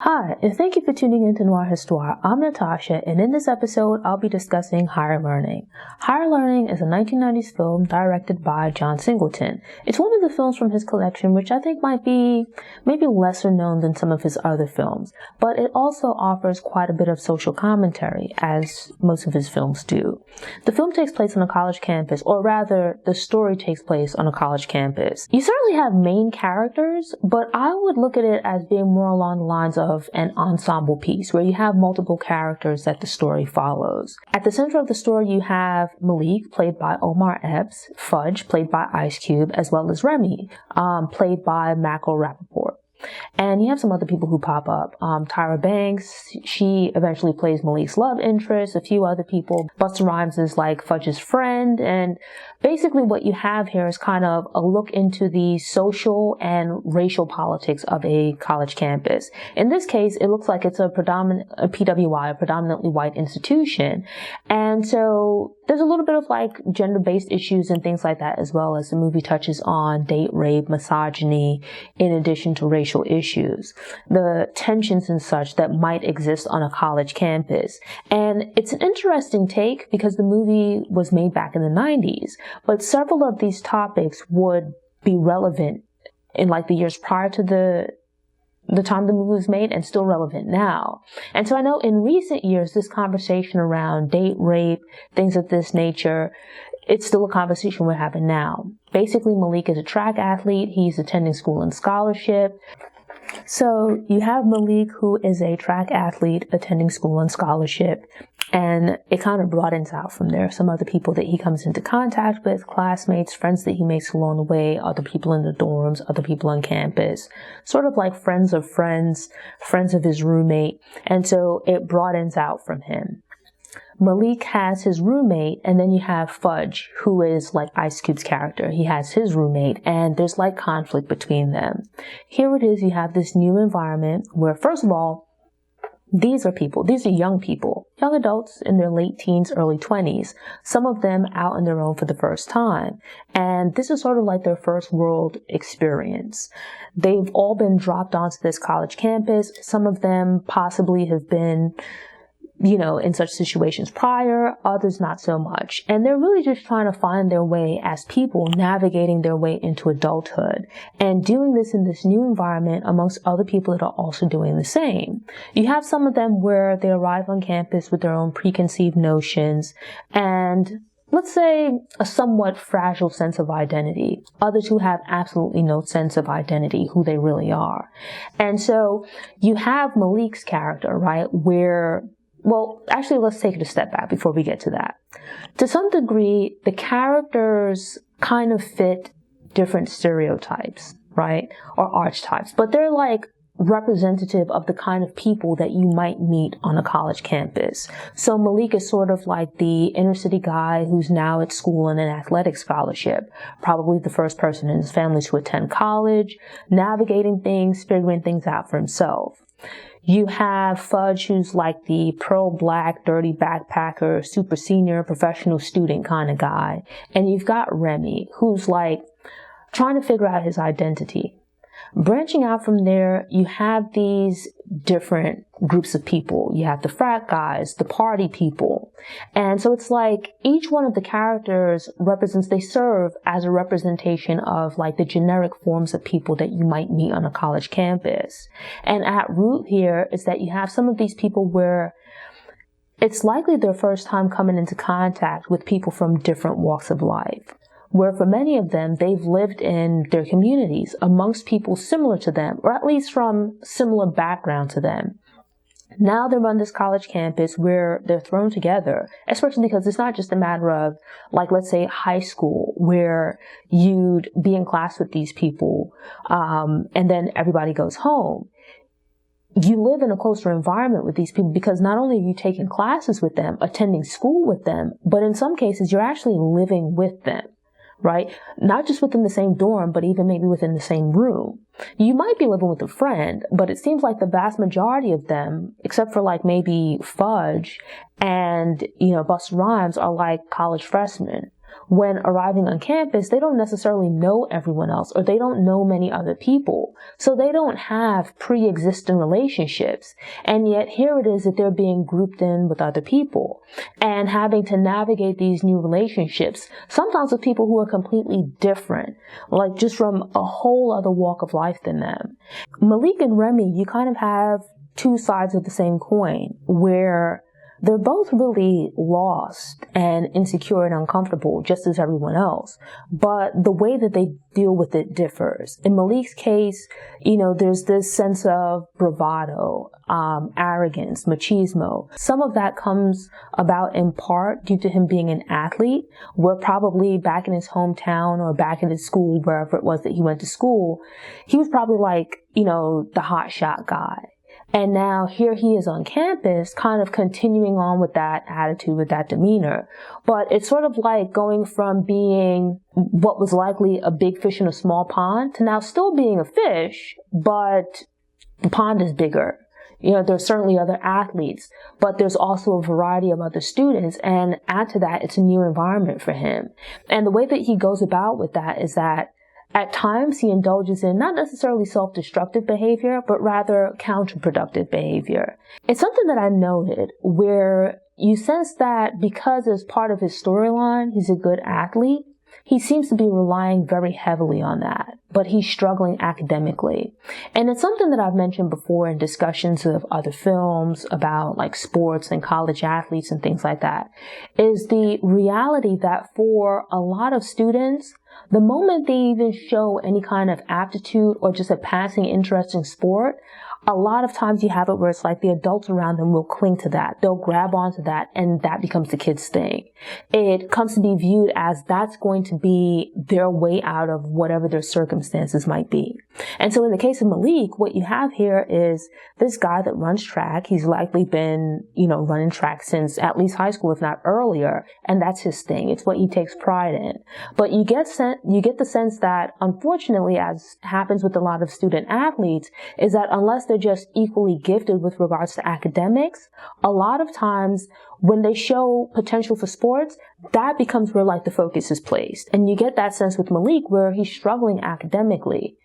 Hi, and thank you for tuning in to Noir Histoire. I'm Natasha, and in this episode, I'll be discussing Higher Learning. Higher Learning is a 1990s film directed by John Singleton. It's one of the films from his collection, which I think might be maybe lesser known than some of his other films, but it also offers quite a bit of social commentary, as most of his films do. The film takes place on a college campus, or rather, the story takes place on a college campus. You certainly have main characters, but I would look at it as being more along the lines of an ensemble piece where you have multiple characters that the story follows. At the center of the story, you have Malik, played by Omar Epps, Fudge, played by Ice Cube, as well as Remy, played by Mako Rappaport. And you have some other people who pop up. Tyra Banks, she eventually plays Malik's love interest. A few other people. Busta Rhymes is like Fudge's friend. And basically what you have here is kind of a look into the social and racial politics of a college campus. In this case, it looks like it's a PWI, a predominantly white institution. And so there's a little bit of like gender-based issues and things like that, as well as the movie touches on date rape, misogyny, in addition to racial issues, the tensions and such that might exist on a college campus. And it's an interesting take because the movie was made back in the 90s, but several of these topics would be relevant in like the years prior to the time the movie was made and still relevant now. And so I know in recent years, this conversation around date rape, things of this nature, it's still a conversation we're having now. Basically, Malik is a track athlete. He's attending school on scholarship. So you have Malik, who is a track athlete attending school on scholarship, and it kind of broadens out from there. Some other people that he comes into contact with, classmates, friends that he makes along the way, other people in the dorms, other people on campus, sort of like friends of friends, friends of his roommate. And so it broadens out from him. Malik has his roommate, and then you have Fudge, who is like Ice Cube's character. He has his roommate, and there's like conflict between them. Here it is, you have this new environment where, first of all, these are young people, young adults in their late teens, early 20s, some of them out on their own for the first time. And this is sort of like their first world experience. They've all been dropped onto this college campus. Some of them possibly have been in such situations prior, others not so much. And they're really just trying to find their way as people, navigating their way into adulthood and doing this in this new environment amongst other people that are also doing the same. You have some of them where they arrive on campus with their own preconceived notions and, let's say, a somewhat fragile sense of identity. Others who have absolutely no sense of identity, who they really are. And so you have Malik's character, right, well, actually, let's take it a step back before we get to that. To some degree, the characters kind of fit different stereotypes, right? Or archetypes, but they're like representative of the kind of people that you might meet on a college campus. So Malik is sort of like the inner city guy who's now at school on an athletic scholarship, probably the first person in his family to attend college, navigating things, figuring things out for himself. You have Fudge, who's like the pro-black, dirty backpacker, super senior, professional student kind of guy. And you've got Remy, who's like trying to figure out his identity. Branching out from there, you have these different groups of people. You have the frat guys, the party people. And so it's like each one of the characters they serve as a representation of like the generic forms of people that you might meet on a college campus. And at root here is that you have some of these people where it's likely their first time coming into contact with people from different walks of life, where for many of them, they've lived in their communities amongst people similar to them, or at least from similar background to them. Now they're on this college campus where they're thrown together, especially because it's not just a matter of, like, let's say high school, where you'd be in class with these people, and then everybody goes home. You live in a closer environment with these people because not only are you taking classes with them, attending school with them, but in some cases you're actually living with them. Right? Not just within the same dorm, but even maybe within the same room. You might be living with a friend, but it seems like the vast majority of them, except for like maybe Fudge and, Busta Rhymes, are like college freshmen when arriving on campus, they don't necessarily know everyone else, or they don't know many other people. So they don't have pre-existing relationships. And yet here it is that they're being grouped in with other people and having to navigate these new relationships, sometimes with people who are completely different, like just from a whole other walk of life than them. Malik and Remy, you kind of have two sides of the same coin, where they're both really lost and insecure and uncomfortable, just as everyone else. But the way that they deal with it differs. In Malik's case, there's this sense of bravado, arrogance, machismo. Some of that comes about in part due to him being an athlete, where probably back in his hometown or back in his school, wherever it was that he went to school, he was probably like, the hot shot guy. And now here he is on campus, kind of continuing on with that attitude, with that demeanor. But it's sort of like going from being what was likely a big fish in a small pond to now still being a fish, but the pond is bigger. There's certainly other athletes, but there's also a variety of other students. And add to that, it's a new environment for him. And the way that he goes about with that is that at times, he indulges in not necessarily self-destructive behavior, but rather counterproductive behavior. It's something that I noted where you sense that because as part of his storyline, he's a good athlete, he seems to be relying very heavily on that, but he's struggling academically. And it's something that I've mentioned before in discussions of other films about like sports and college athletes and things like that, is the reality that for a lot of students, the moment they even show any kind of aptitude or just a passing interest in sport, a lot of times you have it where it's like the adults around them will cling to that. They'll grab onto that, and that becomes the kid's thing. It comes to be viewed as that's going to be their way out of whatever their circumstances might be. And so in the case of Malik, what you have here is this guy that runs track. He's likely been, running track since at least high school, if not earlier, and that's his thing. It's what he takes pride in. But you get the sense that, unfortunately, as happens with a lot of student athletes, is that unless they're just equally gifted with regards to academics, a lot of times when they show potential for sports, that becomes where like the focus is placed. And you get that sense with Malik where he's struggling academically.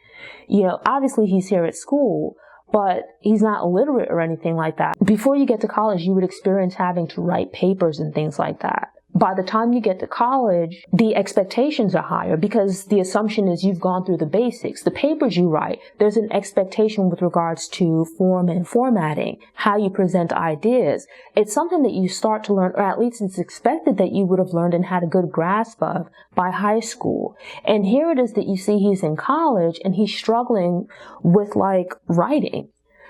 Obviously he's here at school, but he's not illiterate or anything like that. Before you get to college, you would experience having to write papers and things like that. By the time you get to college, the expectations are higher because the assumption is you've gone through the basics. The papers you write, there's an expectation with regards to form and formatting, how you present ideas. It's something that you start to learn, or at least it's expected that you would have learned and had a good grasp of by high school. And here it is that you see he's in college and he's struggling with like writing.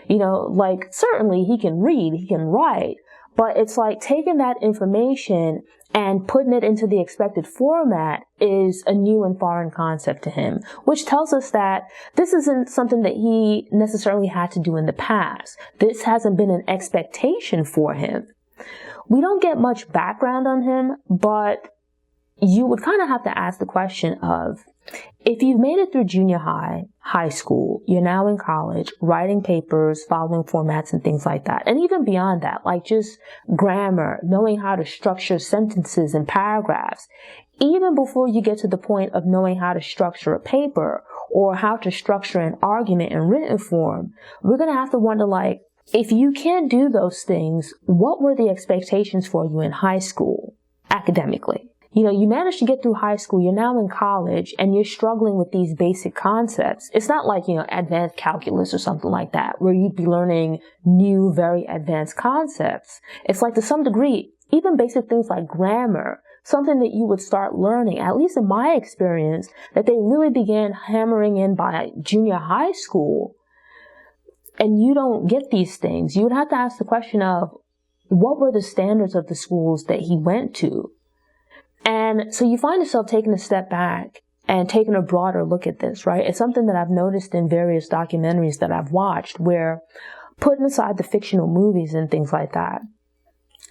Certainly he can read, he can write, but it's like taking that information and putting it into the expected format is a new and foreign concept to him, which tells us that this isn't something that he necessarily had to do in the past. This hasn't been an expectation for him. We don't get much background on him, but you would kind of have to ask the question of, if you've made it through junior high school, you're now in college, writing papers, following formats and things like that. And even beyond that, like just grammar, knowing how to structure sentences and paragraphs. Even before you get to the point of knowing how to structure a paper or how to structure an argument in written form, we're going to have to wonder, like, if you can't do those things, what were the expectations for you in high school academically? You managed to get through high school, you're now in college, and you're struggling with these basic concepts. It's not like, advanced calculus or something like that, where you'd be learning new, very advanced concepts. It's like, to some degree, even basic things like grammar, something that you would start learning, at least in my experience, that they really began hammering in by junior high school, and you don't get these things. You would have to ask the question of, what were the standards of the schools that he went to? And so you find yourself taking a step back and taking a broader look at this, right? It's something that I've noticed in various documentaries that I've watched, where, putting aside the fictional movies and things like that,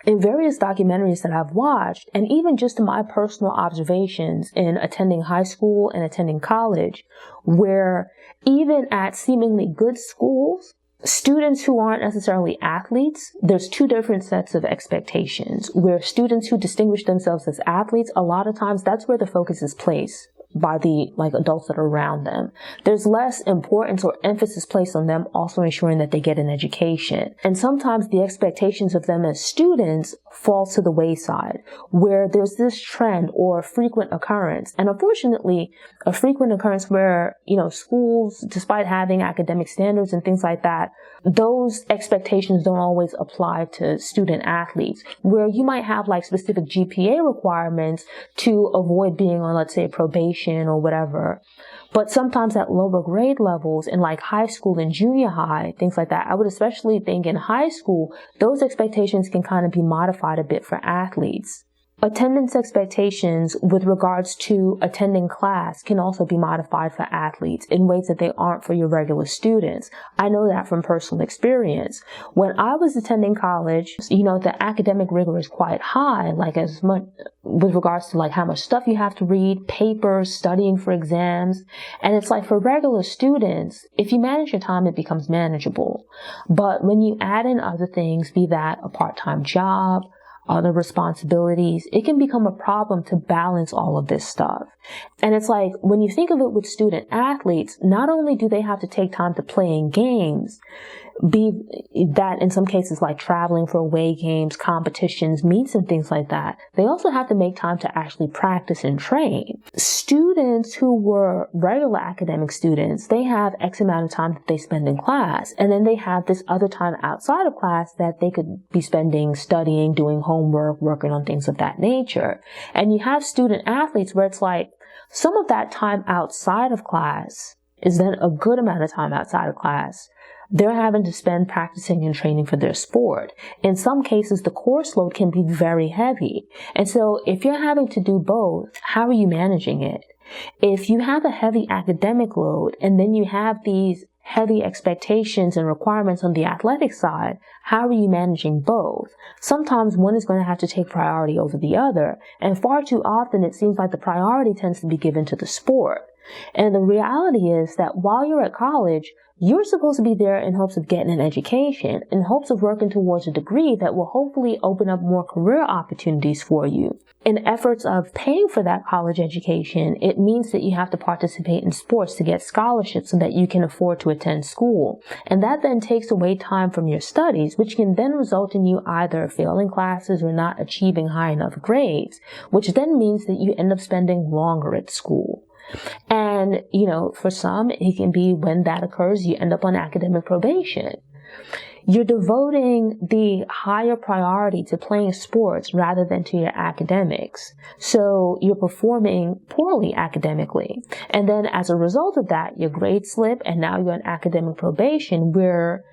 in various documentaries that I've watched, and even just in my personal observations in attending high school and attending college, where even at seemingly good schools, Students who aren't necessarily athletes, there's two different sets of expectations. Where students who distinguish themselves as athletes, a lot of times that's where the focus is placed by the adults that are around them. There's less importance or emphasis placed on them also ensuring that they get an education. And sometimes the expectations of them as students falls to the wayside, where there's this trend or frequent occurrence. And unfortunately, a frequent occurrence where, schools, despite having academic standards and things like that, those expectations don't always apply to student athletes, where you might have specific GPA requirements to avoid being on, let's say, probation or whatever. But sometimes at lower grade levels in high school and junior high, things like that, I would especially think in high school, those expectations can kind of be modified a bit for athletes. Attendance expectations with regards to attending class can also be modified for athletes in ways that they aren't for your regular students. I know that from personal experience. When I was attending college, the academic rigor is quite high, as much with regards to how much stuff you have to read, papers, studying for exams. And it's for regular students, if you manage your time, it becomes manageable. But when you add in other things, be that a part-time job, other responsibilities, it can become a problem to balance all of this stuff. And it's when you think of it with student athletes, not only do they have to take time to play in games, be that in some cases traveling for away games, competitions, meets and things like that, they also have to make time to actually practice and train. Students who were regular academic students, they have X amount of time that they spend in class, and then they have this other time outside of class that they could be spending studying, doing homework, working on things of that nature. And you have student athletes where it's some of that time outside of class is then a good amount of time outside of class they're having to spend practicing and training for their sport. In some cases, the course load can be very heavy. And so if you're having to do both, how are you managing it? If you have a heavy academic load and then you have these heavy expectations and requirements on the athletic side, how are you managing both? Sometimes one is going to have to take priority over the other, and far too often it seems like the priority tends to be given to the sport. And the reality is that while you're at college, you're supposed to be there in hopes of getting an education, in hopes of working towards a degree that will hopefully open up more career opportunities for you. In efforts of paying for that college education, it means that you have to participate in sports to get scholarships so that you can afford to attend school. And that then takes away time from your studies, which can then result in you either failing classes or not achieving high enough grades, which then means that you end up spending longer at school. And, for some, it can be when that occurs, you end up on academic probation. You're devoting the higher priority to playing sports rather than to your academics. So you're performing poorly academically. And then as a result of that, your grades slip and now you're on academic probation where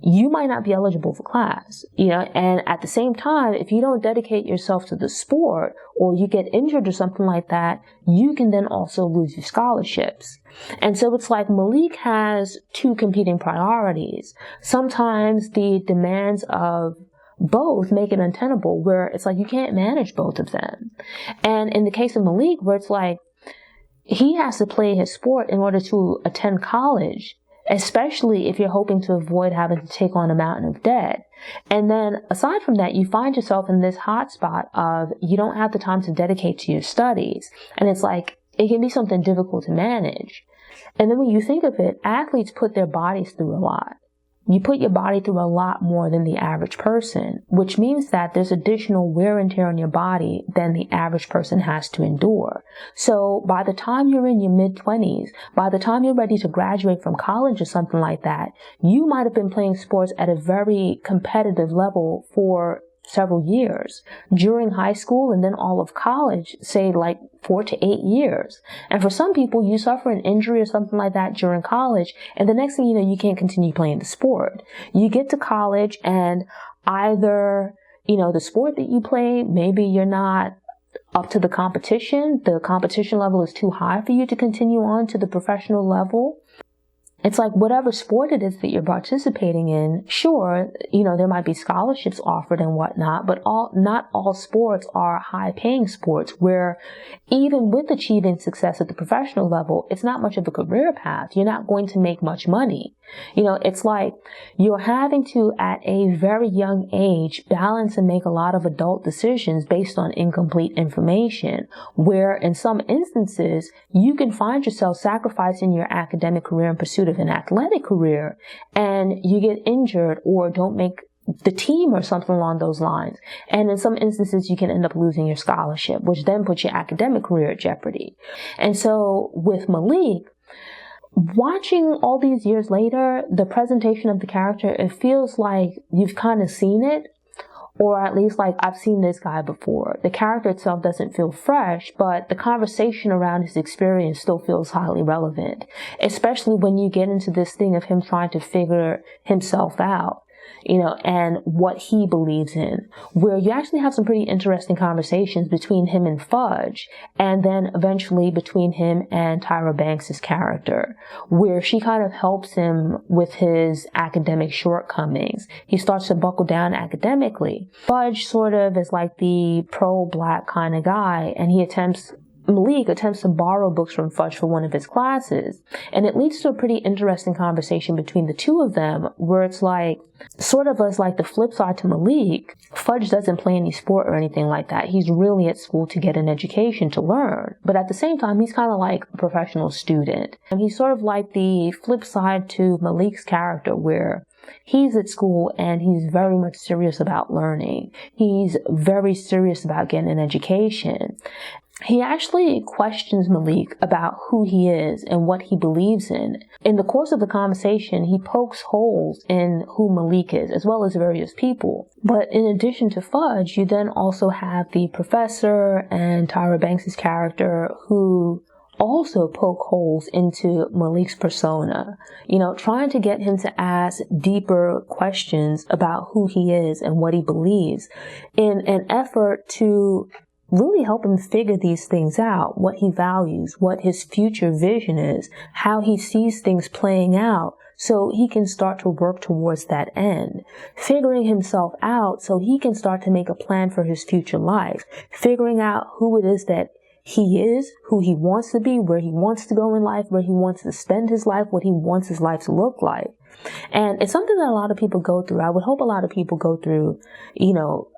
you might not be eligible for class, and at the same time, if you don't dedicate yourself to the sport or you get injured or something like that, you can then also lose your scholarships. And so it's like Malik has two competing priorities. Sometimes the demands of both make it untenable where it's like you can't manage both of them. And in the case of Malik, where it's like he has to play his sport in order to attend college, especially if you're hoping to avoid having to take on a mountain of debt. And then aside from that, you find yourself in this hot spot of you don't have the time to dedicate to your studies. And it's like, it can be something difficult to manage. And then when you think of it, athletes put their bodies through a lot. You put your body through a lot more than the average person, which means that there's additional wear and tear on your body than the average person has to endure. So by the time you're in your mid-20s, by the time you're ready to graduate from college or something like that, you might have been playing sports at a very competitive level for several years. During high school and then all of college, say 4 to 8 years. And for some people, you suffer an injury or something like that during college, and the next thing you know, you can't continue playing the sport. You get to college and either, the sport that you play, maybe you're not up to the competition level is too high for you to continue on to the professional level. It's like whatever sport it is that you're participating in, sure, there might be scholarships offered and whatnot, but not all sports are high paying sports where even with achieving success at the professional level, it's not much of a career path. You're not going to make much money. It's like you're having to, at a very young age, balance and make a lot of adult decisions based on incomplete information, where in some instances, you can find yourself sacrificing your academic career in pursuit of an athletic career, and you get injured or don't make the team or something along those lines. And in some instances, you can end up losing your scholarship, which then puts your academic career at jeopardy. And so with Malik, watching all these years later, the presentation of the character, it feels like you've kind of seen it, or at least like I've seen this guy before. The character itself doesn't feel fresh, but the conversation around his experience still feels highly relevant, especially when you get into this thing of him trying to figure himself out, and what he believes in, where you actually have some pretty interesting conversations between him and Fudge, and then eventually between him and Tyra Banks' character, where she kind of helps him with his academic shortcomings. He starts to buckle down academically. Fudge sort of is like the pro-black kind of guy, and Malik attempts to borrow books from Fudge for one of his classes. And it leads to a pretty interesting conversation between the two of them, where it's like, sort of as like the flip side to Malik, Fudge doesn't play any sport or anything like that. He's really at school to get an education, to learn. But at the same time, he's kind of like a professional student. And he's sort of like the flip side to Malik's character, where he's at school and he's very much serious about learning. He's very serious about getting an education. He actually questions Malik about who he is and what he believes in. In the course of the conversation, he pokes holes in who Malik is, as well as various people. But in addition to Fudge, you then also have the professor and Tyra Banks' character, who also poke holes into Malik's persona, trying to get him to ask deeper questions about who he is and what he believes, in an effort to really help him figure these things out, what he values, what his future vision is, how he sees things playing out, so he can start to work towards that end. Figuring himself out so he can start to make a plan for his future life, figuring out who it is that he is, who he wants to be, where he wants to go in life, where he wants to spend his life, what he wants his life to look like. And it's something that a lot of people go through. I would hope a lot of people go through,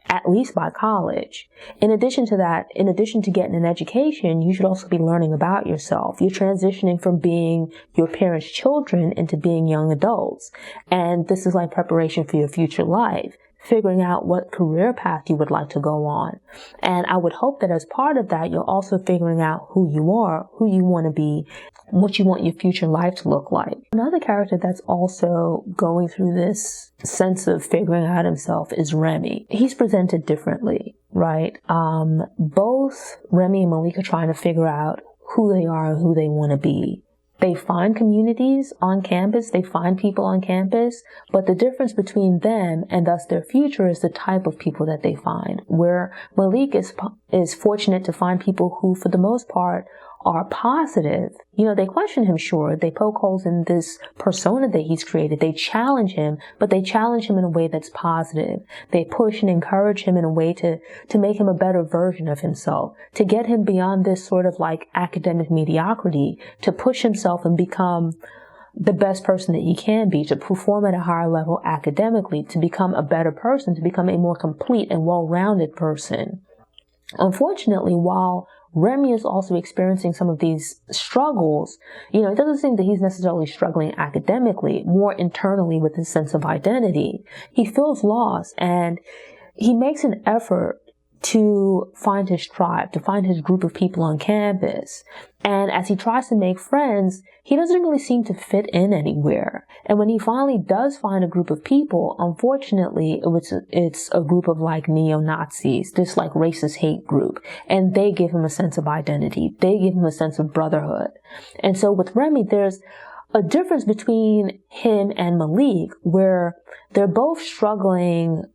at least by college. In addition to that, in addition to getting an education, you should also be learning about yourself. You're transitioning from being your parents' children into being young adults. And this is like preparation for your future life, figuring out what career path you would like to go on. And I would hope that as part of that, you're also figuring out who you are, who you want to be, what you want your future life to look like. Another character that's also going through this sense of figuring out himself is Remy. He's presented differently, right? Both Remy and Malik are trying to figure out who they are and who they want to be. They find communities on campus, they find people on campus, but the difference between them and thus their future is the type of people that they find, where Malik is fortunate to find people who, for the most part, are positive. They question him, sure. They poke holes in this persona that he's created. They challenge him, but they challenge him in a way that's positive. They push and encourage him in a way to make him a better version of himself, to get him beyond this sort of like academic mediocrity, to push himself and become the best person that he can be, to perform at a higher level academically, to become a better person, to become a more complete and well-rounded person. Unfortunately, while Remy is also experiencing some of these struggles, it doesn't seem that he's necessarily struggling academically, more internally with his sense of identity. He feels lost, and he makes an effort to find his tribe, to find his group of people on campus. And as he tries to make friends, he doesn't really seem to fit in anywhere. And when he finally does find a group of people, unfortunately, it's a group of like neo-Nazis, this like racist hate group. And they give him a sense of identity. They give him a sense of brotherhood. And so with Remy, there's a difference between him and Malik, where they're both struggling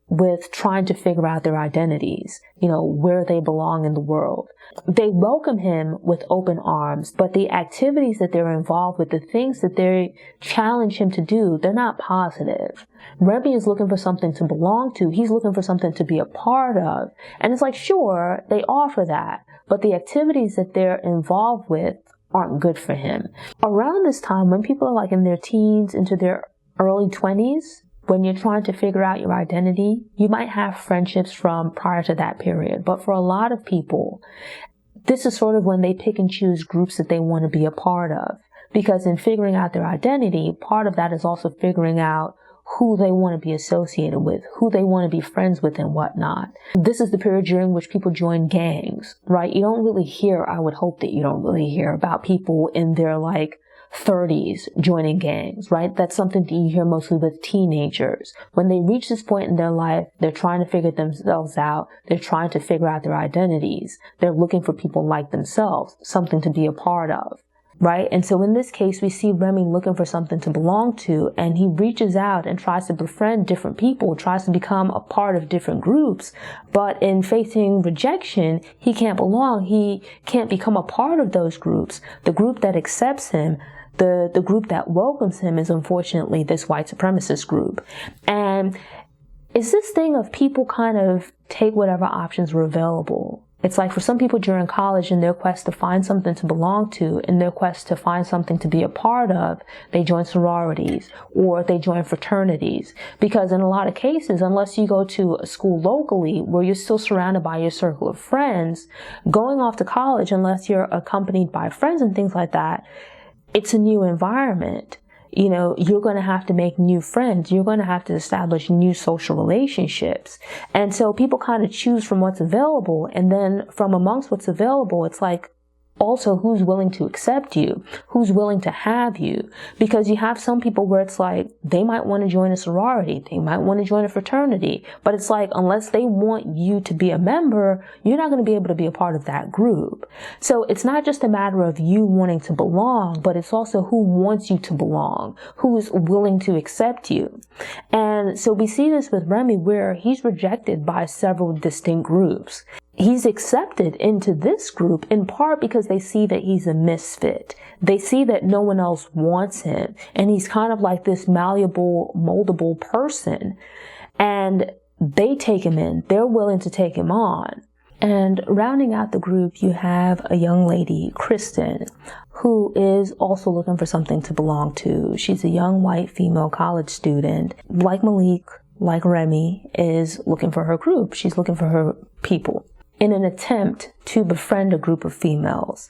with trying to figure out their identities, where they belong in the world. They welcome him with open arms, but the activities that they're involved with, the things that they challenge him to do, they're not positive. Remy is looking for something to belong to. He's looking for something to be a part of. And it's like, sure, they offer that, but the activities that they're involved with aren't good for him. Around this time, when people are like in their teens into their early 20s, when you're trying to figure out your identity, you might have friendships from prior to that period. But for a lot of people, this is sort of when they pick and choose groups that they want to be a part of. Because in figuring out their identity, part of that is also figuring out who they want to be associated with, who they want to be friends with and whatnot. This is the period during which people join gangs, right? You don't really hear, I would hope that you don't really hear about people in their 30s joining gangs, right? That's something that you hear mostly with teenagers. When they reach this point in their life, they're trying to figure themselves out. They're trying to figure out their identities. They're looking for people like themselves, something to be a part of. Right? And so in this case, we see Remy looking for something to belong to, and he reaches out and tries to befriend different people, tries to become a part of different groups. But in facing rejection, he can't belong. He can't become a part of those groups. The group that accepts him, the group that welcomes him is unfortunately this white supremacist group. And it's this thing of people kind of take whatever options were available. It's like for some people during college, in their quest to find something to belong to, in their quest to find something to be a part of, they join sororities or they join fraternities. Because in a lot of cases, unless you go to a school locally where you're still surrounded by your circle of friends, going off to college, unless you're accompanied by friends and things like that, it's a new environment. You're going to have to make new friends. You're going to have to establish new social relationships. And so people kind of choose from what's available. And then from amongst what's available, it's like, also who's willing to accept you, who's willing to have you. Because you have some people where it's like, they might want to join a sorority, they might want to join a fraternity, but it's like, unless they want you to be a member, you're not going to be able to be a part of that group. So it's not just a matter of you wanting to belong, but it's also who wants you to belong, who is willing to accept you. And so we see this with Remy, where he's rejected by several distinct groups. He's accepted into this group in part because they see that he's a misfit. They see that no one else wants him, and he's kind of like this malleable, moldable person. And they take him in. They're willing to take him on. And rounding out the group, you have a young lady, Kristen, who is also looking for something to belong to. She's a young white female college student. Like Malik, like Remy, is looking for her group. She's looking for her people. In an attempt to befriend a group of females,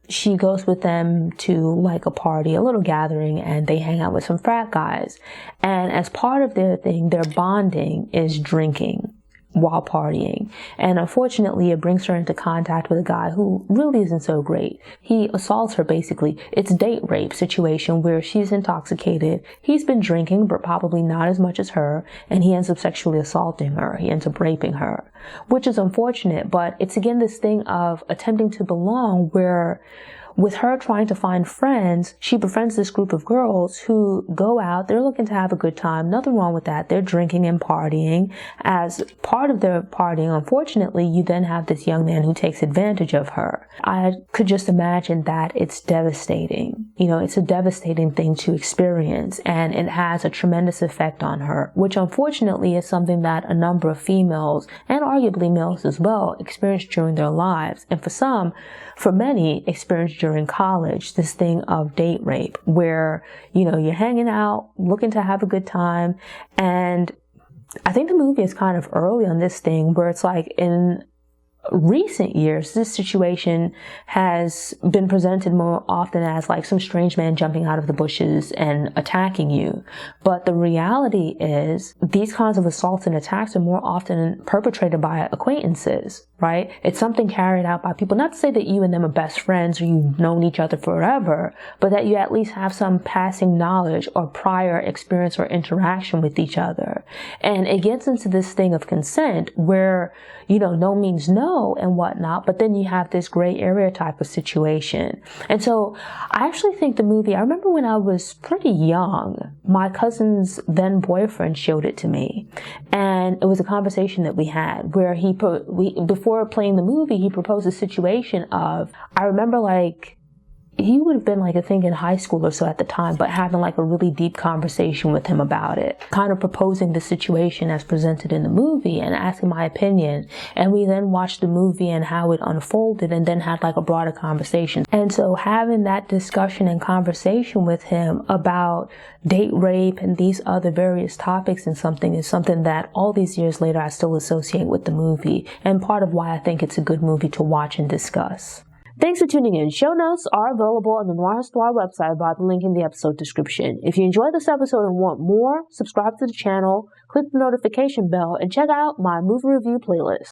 she goes with them to a party, a little gathering, and they hang out with some frat guys. And as part of their thing, their bonding is drinking while partying. And unfortunately, it brings her into contact with a guy who really isn't so great. He assaults her basically. It's a date rape situation where she's intoxicated. He's been drinking, but probably not as much as her. And he ends up sexually assaulting her. He ends up raping her, which is unfortunate. But it's again this thing of attempting to belong, where with her trying to find friends, she befriends this group of girls who go out. They're looking to have a good time. Nothing wrong with that. They're drinking and partying. As part of their partying, unfortunately, you then have this young man who takes advantage of her. I could just imagine that it's devastating. It's a devastating thing to experience, and it has a tremendous effect on her, which unfortunately is something that a number of females, and arguably males as well, experience during their lives. And for many, experience during college, this thing of date rape, where, you're hanging out, looking to have a good time. And I think the movie is kind of early on this thing, where it's like in recent years, this situation has been presented more often as like some strange man jumping out of the bushes and attacking you. But the reality is these kinds of assaults and attacks are more often perpetrated by acquaintances. right? It's something carried out by people. Not to say that you and them are best friends or you've known each other forever, but that you at least have some passing knowledge or prior experience or interaction with each other. And it gets into this thing of consent where, no means no and whatnot, but then you have this gray area type of situation. And so I actually think the movie, I remember when I was pretty young, my cousin's then boyfriend showed it to me. And it was a conversation that we had where before playing the movie, he proposed a situation of, I remember he would have been I think in high school or so at the time, but having a really deep conversation with him about it, kind of proposing the situation as presented in the movie and asking my opinion. And we then watched the movie and how it unfolded and then had a broader conversation. And so having that discussion and conversation with him about date rape and these other various topics and something is something that all these years later I still associate with the movie, and part of why I think it's a good movie to watch and discuss. Thanks for tuning in. Show notes are available on the Noir Histoire website by the link in the episode description. If you enjoyed this episode and want more, subscribe to the channel, click the notification bell, and check out my movie review playlist.